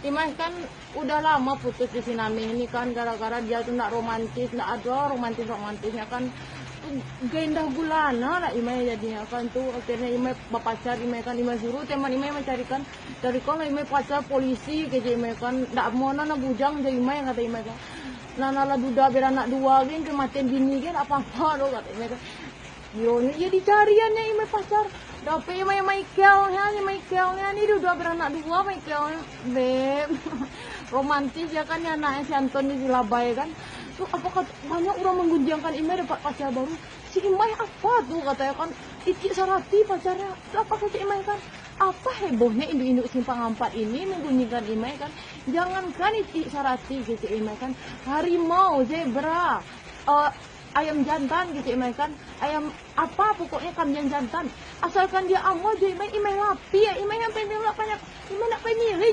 Imai kan udah lama putus di Sinami ini kan gara-gara dia tuh nggak romantis, nggak ada romantisnya kan gendah gulana lah Imai jadinya kan tuh akhirnya Imai pacar Imai kan Imai suruh teman Imai mencarikan dari kalau Imai pacar polisi ke Imai kan nggak mau nana bujang jadi Imai kata Imai kan nana lah duda beranak dua kan kematian bini kan apa-apa loh kata Imai kan yo ya dicariannya Imai pacar dapet Michaelnya ini udah beranak dua Michaelnya beb romantis ya kan ya anaknya si Anton di Silabaya kan tuh apakah banyak orang menggunjangkan Imai dapat pacar baru si Imai apa tuh katanya kan Ici Sarati pacarnya apa kata Imai kan apa hebohnya induk-induk simpang 4 ini menggunjingkan Imai kan jangankan Ici Sarati gitu Imai kan harimau zebra ayam jantan gitu Imai kan ayam apa pokoknya kambing jantan asalkan dia amal aja Imai rapi ya Imai yang pengen banyak Imai nak pengen milih